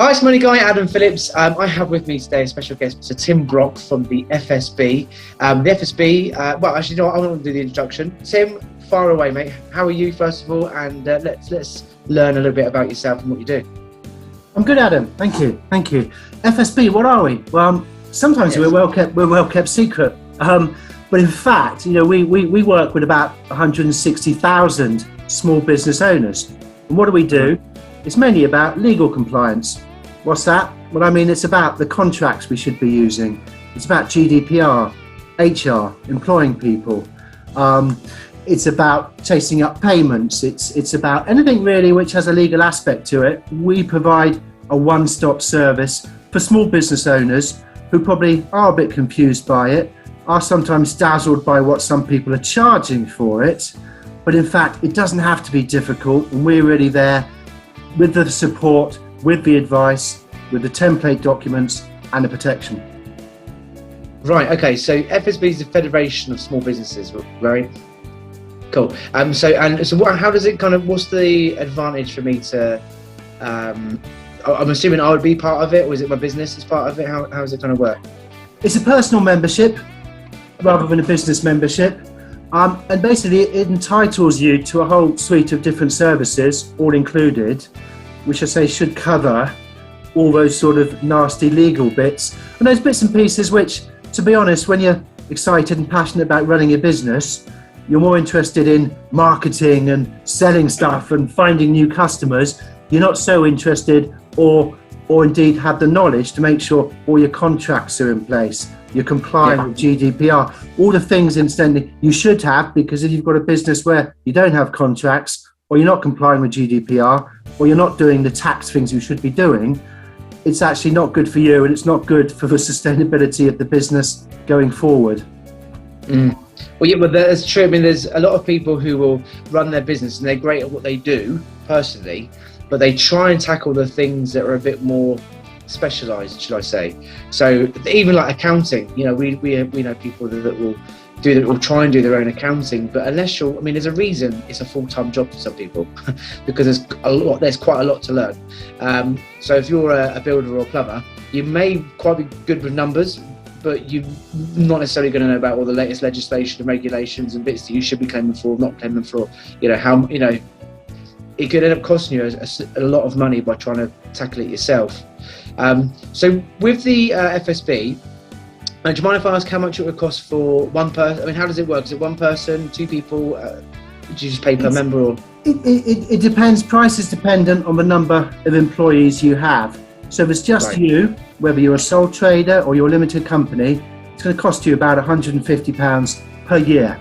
Hi, it's Money Guy, Adam Phillips. I have with me today a special guest, Mr. Tim Brock from the FSB. The FSB, well, actually, no, I want to do the introduction. Tim, far away, mate. How are you, first of all? And let's learn a little bit about yourself and what you do. I'm good, Adam. Thank you. FSB, what are we? Well, sometimes we're well kept secret. But in fact, we work with about 160,000 small business owners. And what do? It's mainly about legal compliance. What's that? Well, I mean, it's about the contracts we should be using. It's about GDPR, HR, employing people. It's about chasing up payments. It's about anything really which has a legal aspect to it. We provide a one-stop service for small business owners who probably are a bit confused by it, are sometimes dazzled by what some people are charging for it. But in fact, it doesn't have to be difficult, and we're really there with the support, with the advice, with the template documents and the protection. Right, okay, so FSB is the Federation of Small Businesses, right? Cool. How does it what's the advantage for me to, I'm assuming I would be part of it, or is it my business is part of it? How does it work? It's a personal membership rather than a business membership. And basically it entitles you to a whole suite of different services, all included, which I say should cover all those sort of nasty legal bits. And those bits and pieces which, to be honest, when you're excited and passionate about running a business, you're more interested in marketing and selling stuff and finding new customers. You're not so interested or indeed have the knowledge to make sure all your contracts are in place. You're complying with GDPR, all the things incidentally you should have, because if you've got a business where you don't have contracts, or you're not complying with GDPR, or you're not doing the tax things you should be doing, it's actually not good for you, and it's not good for the sustainability of the business going forward. Well, yeah, but that's true. I mean, there's a lot of people who will run their business and they're great at what they do personally, but they try and tackle the things that are a bit more specialized, should I say. So even like accounting, we know people that will try and do their own accounting, but there's a reason it's a full-time job for some people because there's quite a lot to learn. So if you're a builder or a plumber, you may quite be good with numbers, but you're not necessarily going to know about all the latest legislation and regulations and bits that you should be claiming for, not claiming for, it could end up costing you a lot of money by trying to tackle it yourself. So with the FSB, do you mind if I ask how much it would cost for one person? I mean, how does it work? Is it one person, two people? Do you just pay per member? Or? It depends. Price is dependent on the number of employees you have. So if it's just you, whether you're a sole trader or you're a limited company, it's going to cost you about £150 per year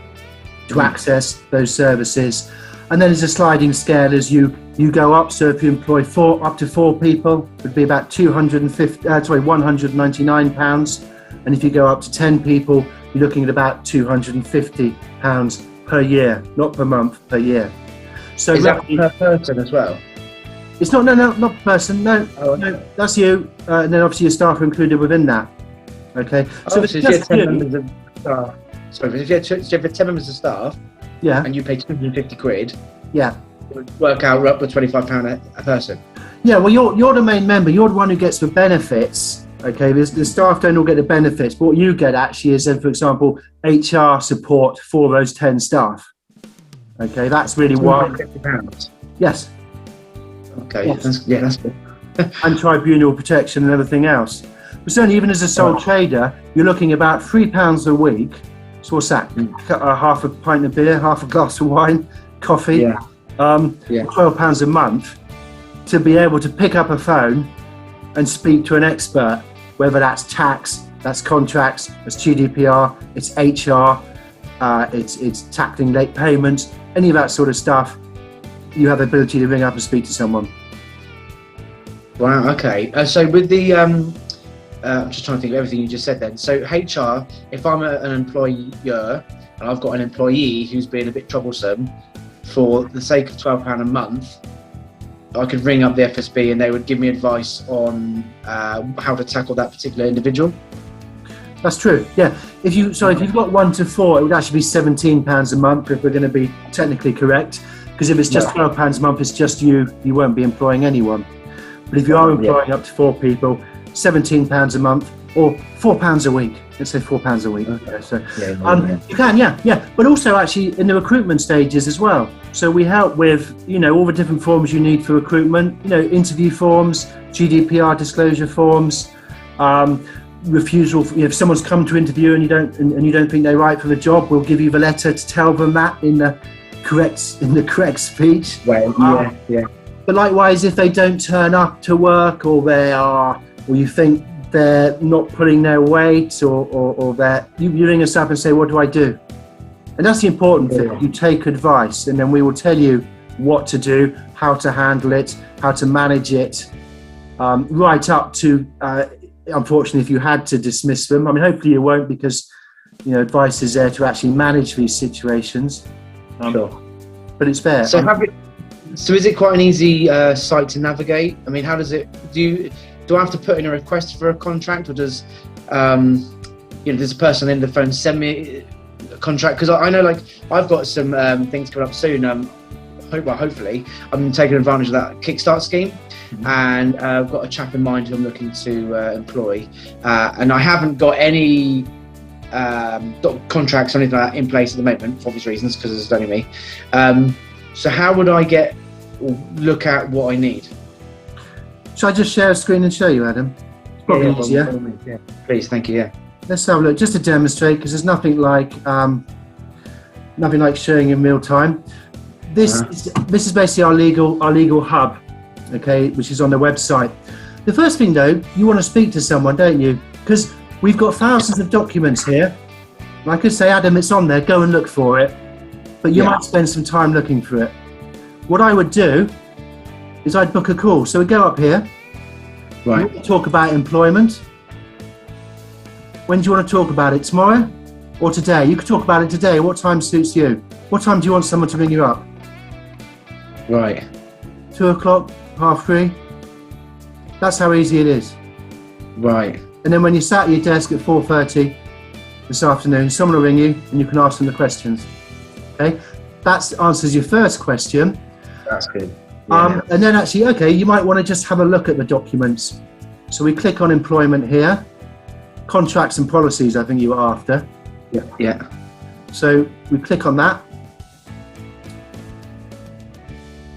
to access those services. And then there's a sliding scale as you go up. So if you employ up to four people, it would be about £199. And if you go up to 10 people, you're looking at about £250 per year, not per month, per year. So is that per person as well? It's not per person. No, that's you. And then obviously your staff are included within that. Okay. So if you have 10 members of staff, if you have 10 members of staff, and you pay £250, it would work out up to £25 a person. Yeah, well, you're the main member. You're the one who gets the benefits. Okay, the staff don't all get the benefits, but what you get actually is, for example, HR support for those 10 staff. Okay, that's really why. £250. Yes. Okay. Yes. That's good. And tribunal protection and everything else. But certainly, even as a sole trader, you're looking about £3 a week. So what's that? Half a pint of beer, half a glass of wine, coffee, £12 a month to be able to pick up a phone and speak to an expert, whether that's tax, that's contracts, that's GDPR, it's HR, it's tackling late payments, any of that sort of stuff. You have the ability to ring up and speak to someone. Wow, okay. So with the, I'm just trying to think of everything you just said then. So HR, if I'm an employer and I've got an employee who's been a bit troublesome, for the sake of £12 a month, I could ring up the FSB and they would give me advice on how to tackle that particular individual. That's true. Yeah. If you've got 1 to 4, it would actually be £17 a month if we're going to be technically correct. Because if it's just £12 a month, it's just you won't be employing anyone. But if you are employing up to 4 people, £17 a month or £4 a week. Let's say £4 a week. Okay. So you can, yeah. But also actually in the recruitment stages as well. So we help with, all the different forms you need for recruitment, interview forms, GDPR disclosure forms, refusal. If someone's come to interview and you don't think they're right for the job, we'll give you the letter to tell them that in the correct speech. Right. But likewise, if they don't turn up to work, or you think they're not pulling their weight, or you ring us up and say, what do I do? And that's the important thing. You take advice, and then we will tell you what to do, how to handle it, how to manage it, right up to, unfortunately, if you had to dismiss them. I mean, hopefully you won't, because, advice is there to actually manage these situations. Sure. But it's fair. So is it quite an easy site to navigate? I mean, how does it, do I have to put in a request for a contract, or does, does a person in the phone send me a contract? Because I know, like, I've got some things coming up soon. Hopefully, I'm taking advantage of that Kickstart scheme, and I've got a chap in mind who I'm looking to employ, and I haven't got any contracts or anything like that in place at the moment for obvious reasons, because it's only me. So how would I look at what I need? Shall I just share a screen and show you, Adam? It's probably easier. Yeah. Please, thank you. Yeah. Let's have a look, just to demonstrate, because there's nothing like showing in real time. This is basically our legal hub, okay, which is on the website. The first thing, though, you want to speak to someone, don't you? Because we've got thousands of documents here. I could say, Adam, it's on there, go and look for it. But you might spend some time looking for it. What I would do is I'd book a call. So we go up here. Right. We talk about employment. When do you want to talk about it? Tomorrow or today? You could talk about it today. What time suits you? What time do you want someone to ring you up? Right. 2 o'clock, 3:30. That's how easy it is. Right. And then when you're sat at your desk at 4:30 this afternoon, someone will ring you and you can ask them the questions. Okay, that answers your first question. That's good. Yeah. And then actually, okay, you might want to just have a look at the documents. So we click on employment here, contracts and policies, I think you were after. Yeah. So we click on that.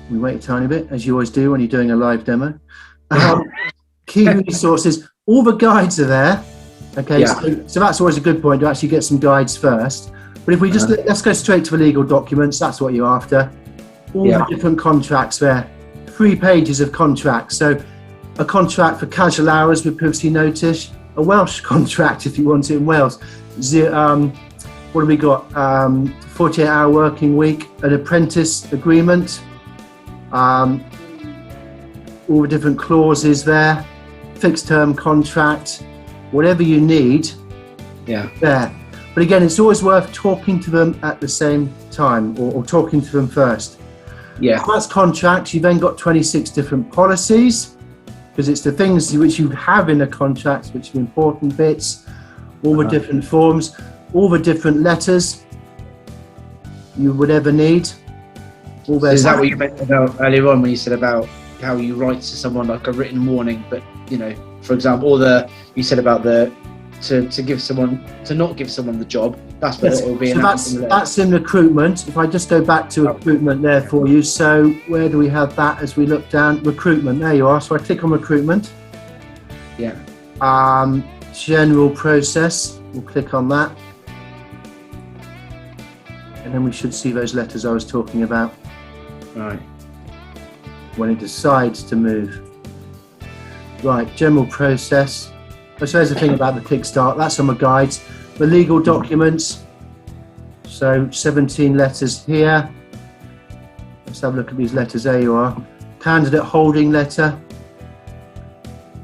We wait a tiny bit, as you always do when you're doing a live demo. Key resources, all the guides are there. Okay, so that's always a good point to actually get some guides first. But if we just let's go straight to the legal documents, that's what you're after. All the different contracts there, 3 pages of contracts. So a contract for casual hours with privacy notice, a Welsh contract if you want it in Wales. What have we got? 48-hour working week, an apprentice agreement, all the different clauses there, fixed term contract, whatever you need. There. But again, it's always worth talking to them at the same time, or talking to them first. Yeah. So that's contracts. You've then got 26 different policies, because it's the things which you have in a contract, which are the important bits, all the different forms, all the different letters you would ever need. So is that what you meant about earlier on when you said about how you write to someone like a written warning, but for example, you said about to not give someone the job. That's what it will be. So that's in recruitment. If I just go back to recruitment there for you. So where do we have that as we look down? Recruitment, there you are. So I click on recruitment. Yeah. General process, we'll click on that. And then we should see those letters I was talking about. Right. When it decides to move. Right, general process. So there's the thing about the Kickstart, that's on the guides. The legal documents, so 17 letters here. Let's have a look at these letters, there you are. Candidate holding letter,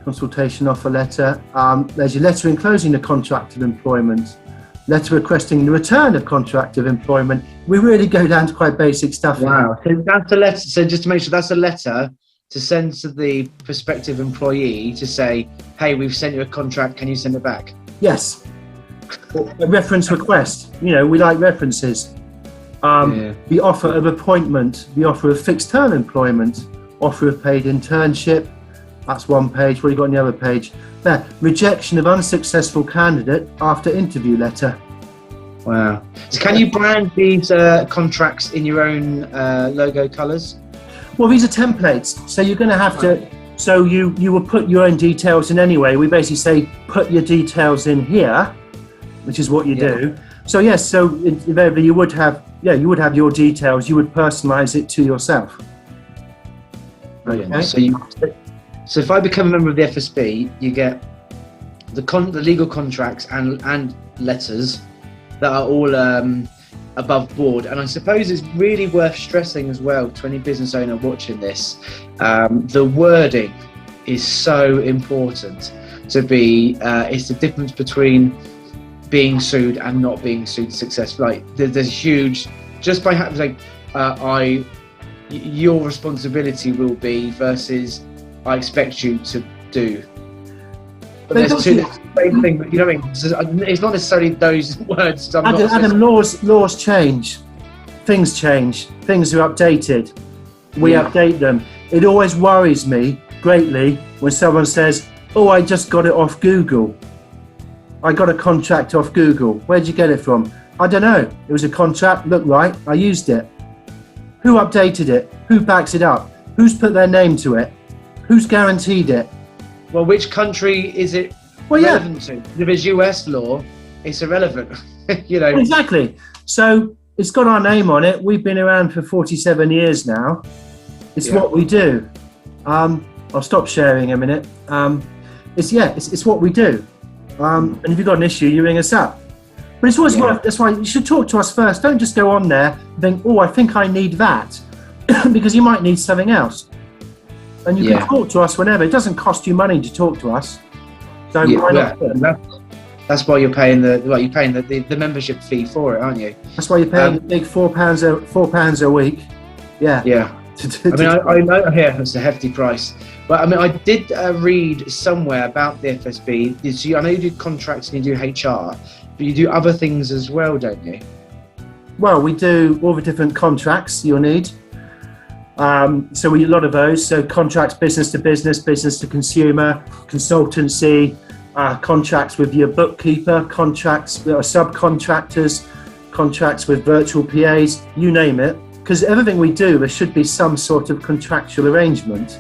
consultation offer letter. There's your letter enclosing the contract of employment, letter requesting the return of contract of employment. We really go down to quite basic stuff. Wow, so that's a letter, so just to make sure, that's a letter to send to the prospective employee to say, hey, we've sent you a contract, can you send it back? Yes. A reference request. We like references. The offer of appointment, the offer of fixed term employment, offer of paid internship, That's one page. What have you got on the other page? There, rejection of unsuccessful candidate after interview letter. Wow. So can you brand these contracts in your own logo colours? Well, these are templates, so you're going to have to. So you will put your own details in anyway. We basically say put your details in here, which is what you do. So yes, so invariably you would have your details. You would personalise it to yourself. Brilliant. Okay. So if I become a member of the FSB, you get the legal contracts and letters that are all above board. And I suppose it's really worth stressing as well to any business owner watching this, the wording is so important to be, it's the difference between being sued and not being sued successfully. Like there's huge, just by having like, your responsibility will be versus I expect you to do. But there's two same thing, you know what I mean? It's not necessarily those words. Adam, laws change, things change, things are updated. We update them. It always worries me greatly when someone says, "Oh, I just got it off Google. I got a contract off Google. Where'd you get it from?" I don't know. It was a contract, looked right, I used it. Who updated it? Who backs it up? Who's put their name to it? Who's guaranteed it? Well, which country is it relevant to? If it's US law, it's irrelevant. You know. Exactly. So it's got our name on it. We've been around for 47 years now. It's what we do. I'll stop sharing a minute. It's what we do. And if you've got an issue, you ring us up. But it's always worth. That's why you should talk to us first. Don't just go on there and think, "Oh, I think I need that," because you might need something else. And you can talk to us whenever. It doesn't cost you money to talk to us. So why not? That's why you're paying the membership fee for it, aren't you? That's why you're paying the big £4 a week. Yeah. Yeah. I know here it's a hefty price, but I mean I did read somewhere about the FSB. So I know you do contracts and you do HR, but you do other things as well, don't you? Well, we do all the different contracts you'll need. So we do a lot of those. So contracts, business to business, business to consumer, consultancy, contracts with your bookkeeper, contracts with subcontractors, contracts with virtual PAs, you name it. Because everything we do, there should be some sort of contractual arrangement.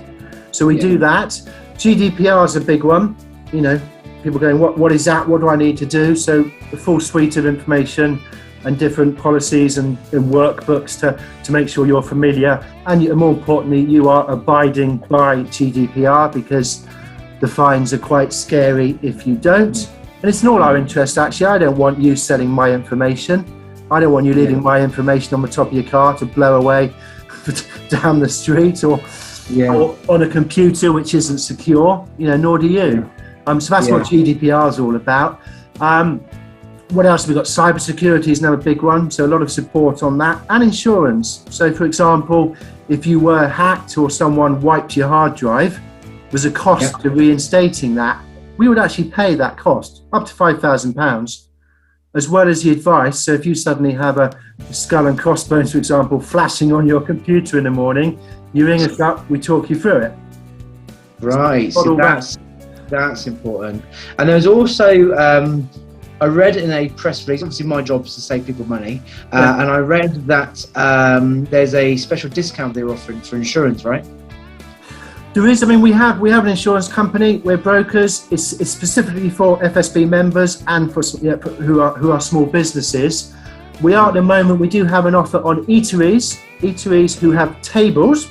So we do that. GDPR is a big one. You know, people going, what is that? What do I need to do? So the full suite of information and different policies and workbooks to make sure you're familiar. And more importantly, you are abiding by GDPR, because the fines are quite scary if you don't. And it's in all our interest, actually. I don't want you selling my information. I don't want you leaving my information on the top of your car to blow away down the street or on a computer which isn't secure, nor do you. So that's what GDPR is all about. What else have we got? Cybersecurity is another big one, so a lot of support on that, and insurance. So for example, if you were hacked or someone wiped your hard drive, there's a cost to reinstating that. We would actually pay that cost, up to £5,000, as well as the advice. So if you suddenly have a skull and crossbones, for example, flashing on your computer in the morning, you ring us up, we talk you through it. Right, so that's important. And there's also, I read in a press release, obviously my job is to save people money, and I read that there's a special discount they're offering for insurance, right? There is. I mean, we have an insurance company. We're brokers. It's specifically for FSB members and for who are small businesses. We are at the moment. We do have an offer on eateries who have tables,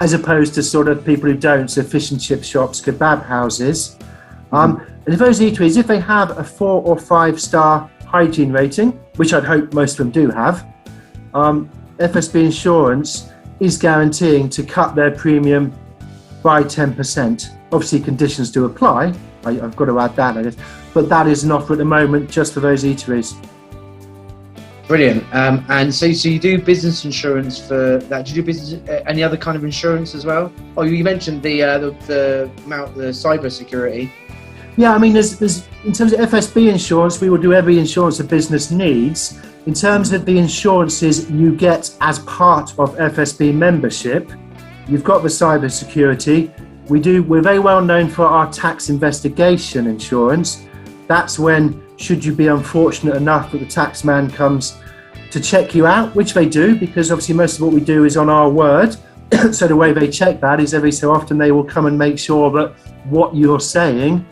as opposed to sort of people who don't. So fish and chip shops, kebab houses. And if those eateries, if they have a 4 or 5 star hygiene rating, which I'd hope most of them do have, FSB Insurance is guaranteeing to cut their premium by 10%. Obviously, conditions do apply. I've got to add that, I guess. But that is an offer at the moment just for those eateries. Brilliant. And so you do business insurance for that. Do you do any other kind of insurance as well? Oh, you mentioned the cyber security. Yeah, I mean, there's in terms of FSB insurance, we will do every insurance a business needs. In terms of the insurances you get as part of FSB membership, you've got the cyber security, We're very well known for our tax investigation insurance. That's when, should you be unfortunate enough that the tax man comes to check you out, which they do, because obviously most of what we do is on our word. So the way they check that is every so often they will come and make sure that what you're saying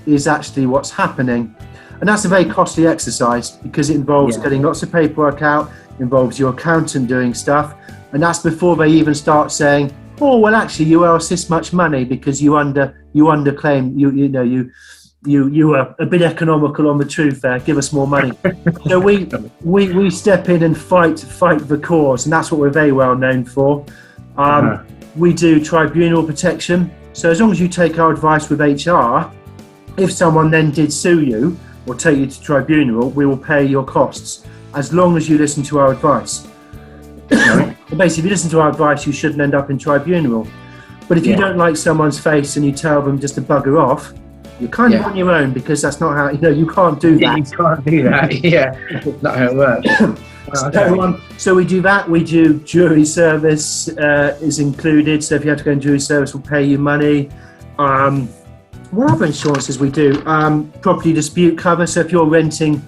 is actually what's happening. And that's a very costly exercise because it involves getting lots of paperwork out, involves your accountant doing stuff, and that's before they even start saying, oh, well, actually, you owe us this much money because you underclaim, you were a bit economical on the truth there. Give us more money. So we step in and fight the cause, and that's what we're very well known for. We do tribunal protection. So as long as you take our advice with HR, if someone then did sue you or take you to tribunal, we will pay your costs as long as you listen to our advice. Basically, if you listen to our advice, you shouldn't end up in tribunal. But if you don't like someone's face and you tell them just to bugger off, you're kind of on your own, because that's not how, you can't do that. You can't do that. Not how it works. So we do that. We do jury service is included. So if you have to go in jury service, we'll pay you money. What other insurances we do? Property dispute cover. So if you're renting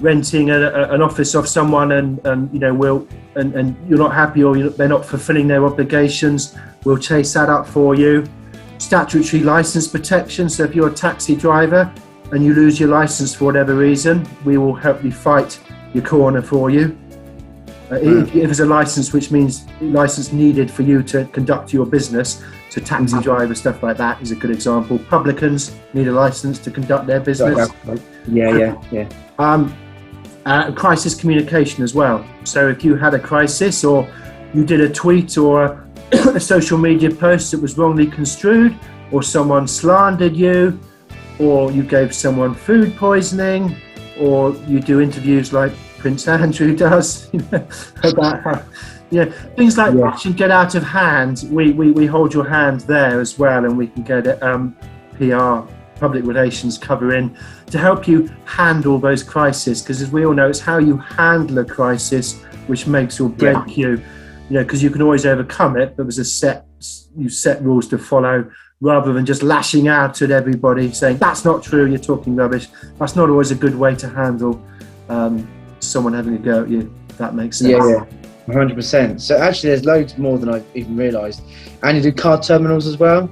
an office off someone and you're not happy, or they're not fulfilling their obligations, we'll chase that up for you. Statutory license protection. So if you're a taxi driver and you lose your license for whatever reason, we will help you fight your corner for you. If there's a license, which means license needed for you to conduct your business, so taxi drivers, stuff like that is a good example. Publicans need a license to conduct their business. Crisis communication as well. So if you had a crisis, or you did a tweet or a social media post that was wrongly construed, or someone slandered you, or you gave someone food poisoning, or you do interviews like Prince Andrew does, about how, things like that should get out of hand. We hold your hand there as well, and we can get PR, public relations cover in to help you handle those crises, because as we all know, it's how you handle a crisis which makes or break you. Because you can always overcome it, but there's set rules to follow, rather than just lashing out at everybody saying that's not true, you're talking rubbish. That's not always a good way to handle someone having a go at you, if that makes sense. 100%. So actually there's loads more than I've even realised. And you do card terminals as well?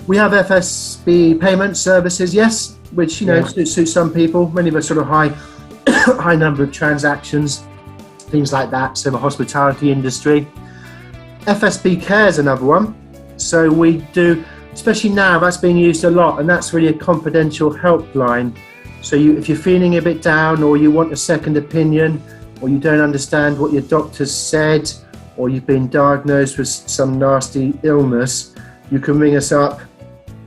We have FSB payment services, yes, which suits some people. Many of us sort of high number of transactions, things like that. So the hospitality industry. FSB Care is another one. So we do, especially now, that's being used a lot, and that's really a confidential helpline. So if you're feeling a bit down, or you want a second opinion, or you don't understand what your doctor said, or you've been diagnosed with some nasty illness, you can ring us up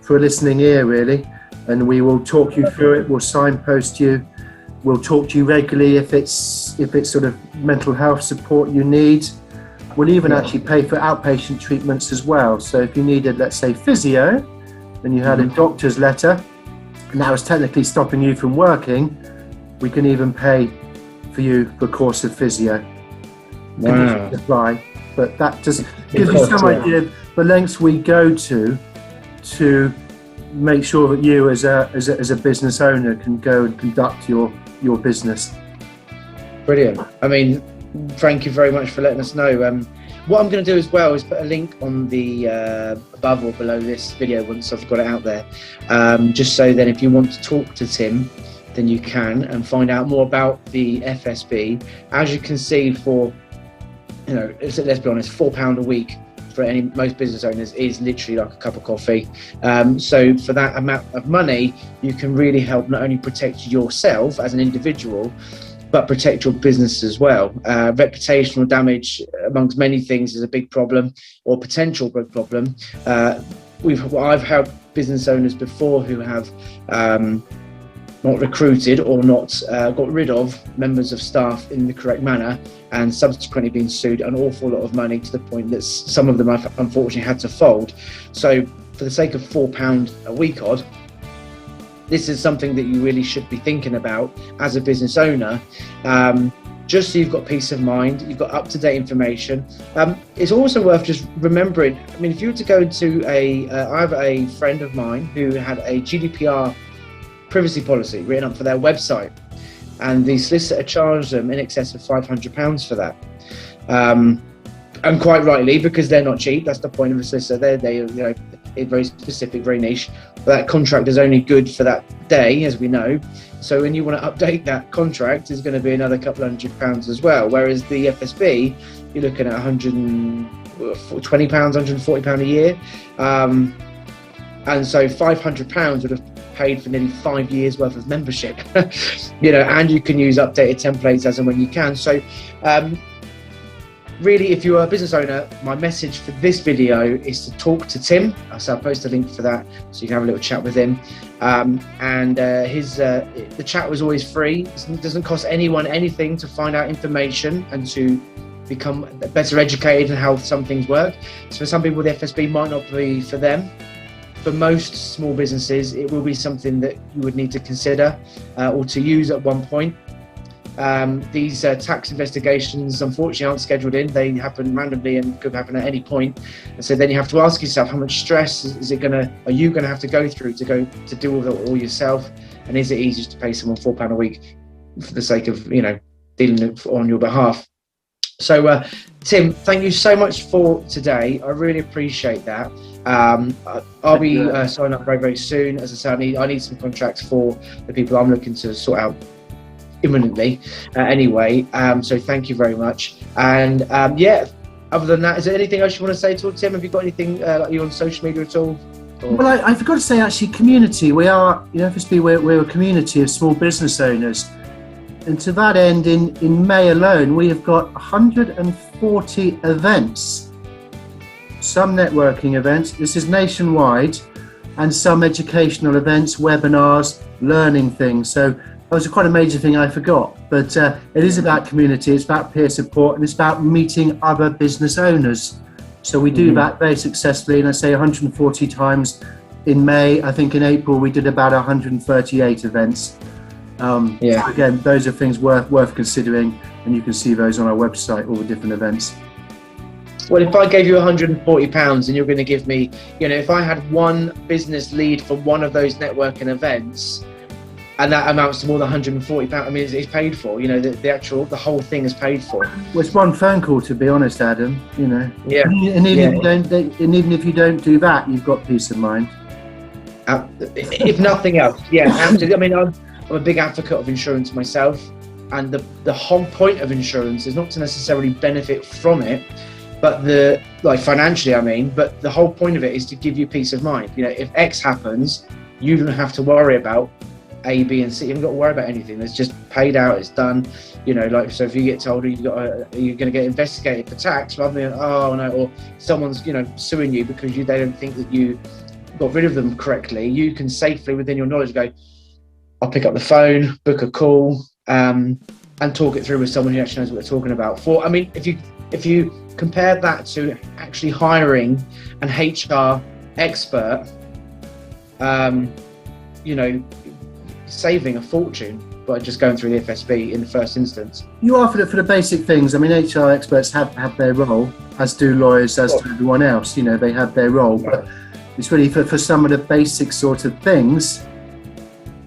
for a listening ear, really, and we will talk you through it. We'll signpost you. We'll talk to you regularly if it's sort of mental health support you need. We'll even actually pay for outpatient treatments as well. So if you needed, let's say, physio, and you had a doctor's letter, and that was technically stopping you from working, we can even pay for you for a course of physio. Wow. Apply. But that just gives you some idea of the lengths we go to make sure that you as a business owner can go and conduct your business. Brilliant. I mean, thank you very much for letting us know. What I'm going to do as well is put a link on the above or below this video once I've got it out there, just so then if you want to talk to Tim, then you can, and find out more about the FSB. As you can see, for let's be honest, £4 a week for most business owners is literally like a cup of coffee. So for that amount of money, you can really help not only protect yourself as an individual, but protect your business as well. Reputational damage, amongst many things, is a big problem, or potential big problem. I've helped business owners before who have not recruited or not got rid of members of staff in the correct manner, and subsequently been sued an awful lot of money, to the point that some of them have unfortunately had to fold. So for the sake of £4 a week odd, this is something that you really should be thinking about as a business owner. just so you've got peace of mind, you've got up-to-date information. It's also worth just remembering, I mean, if you were to go to I have a friend of mine who had a GDPR privacy policy written up for their website, and the solicitor charged them in excess of £500 for that. And quite rightly, because they're not cheap. That's the point of a solicitor. They it's very specific, very niche. But that contract is only good for that day, as we know. So when you want to update that contract, there's going to be another couple £100 as well. Whereas the FSB, you're looking at £120, £140 a year. And so £500 would have paid for nearly 5 years worth of membership. And you can use updated templates as and when you can. So really, if you're a business owner, my message for this video is to talk to Tim. So I'll post a link for that so you can have a little chat with him. The chat was always free. It doesn't cost anyone anything to find out information and to become better educated in how some things work. So for some people, the FSB might not be for them. For most small businesses, it will be something that you would need to consider or to use at one point. These tax investigations, unfortunately, aren't scheduled in. They happen randomly and could happen at any point. And so then you have to ask yourself, how much stress are you going to have to go through to do all yourself? And is it easier to pay someone £4 a week for the sake of, dealing on your behalf? So, Tim, thank you so much for today. I really appreciate that. I'll be signing up very, very soon. As I said, I need some contracts for the people I'm looking to sort out imminently anyway. So thank you very much. And other than that, is there anything else you want to say to Tim? Have you got anything like you on social media at all? Or? Well, I forgot to say, actually, community. We are, FSB, we're a community of small business owners. And to that end, in May alone, we have got 140 events. Some networking events, this is nationwide, and some educational events, webinars, learning things. So that was quite a major thing I forgot. But it is about community, it's about peer support, and it's about meeting other business owners. So we do that very successfully, and I say 140 times in May. I think in April we did about 138 events. So again, those are things worth considering, and you can see those on our website, all the different events. Well, if I gave you £140 and you're going to give me, if I had one business lead for one of those networking events, and that amounts to more than £140, I mean, it's paid for. The whole thing is paid for. Well, it's one phone call, to be honest, Adam. Yeah. And even if you don't do that, you've got peace of mind. If nothing else, absolutely. I mean, I'm a big advocate of insurance myself, and the whole point of insurance is not to necessarily benefit from it, but financially, but the whole point of it is to give you peace of mind. If X happens, you don't have to worry about A, B, and C. You haven't got to worry about anything. It's just paid out. It's done. So if you get told you're going to get investigated for tax, rather than or someone's suing you because they don't think that you got rid of them correctly, you can safely, within your knowledge, go, I'll pick up the phone, book a call, and talk it through with someone who actually knows what they're talking about. If you compare that to actually hiring an HR expert, saving a fortune by just going through the FSB in the first instance. You are for the basic things. I mean, HR experts have their role, as do lawyers, as do everyone else. They have their role, but it's really for some of the basic sort of things.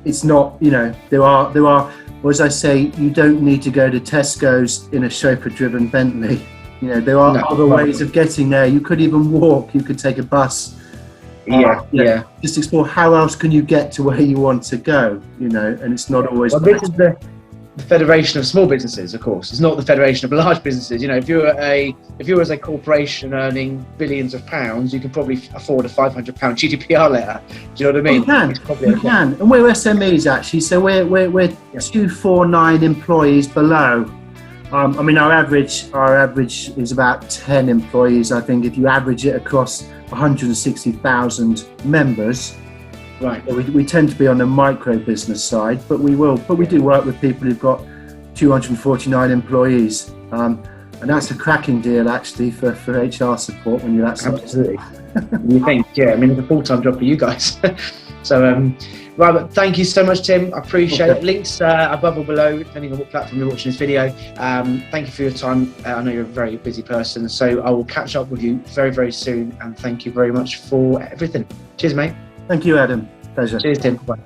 It's not, there are, or as I say, you don't need to go to Tesco's in a chauffeur-driven Bentley. There are other ways of getting there. You could even walk, you could take a bus. Just explore how else can you get to where you want to go, and it's not always. Well, this is the Federation of Small Businesses, of course. It's not the Federation of Large Businesses. If you're as a corporation earning billions of pounds, you can probably afford a £500 GDPR letter. Do you know what I mean? You can, and we're SMEs actually, so we're 249 employees below. Our average is about 10 employees. I think if you average it across 160,000 members. Right. We tend to be on the micro business side, but we do work with people who've got 249 employees, and that's a cracking deal actually for HR support when you're that size. Absolutely. You think, it's a full-time job for you guys. So, Right, but thank you so much, Tim. I appreciate Okay. it. Links above or below, depending on what platform you're watching this video. Thank you for your time. I know you're a very busy person, so I will catch up with you very, very soon. And thank you very much for everything. Cheers, mate. Thank you, Adam. Pleasure. Cheers, Tim. Bye.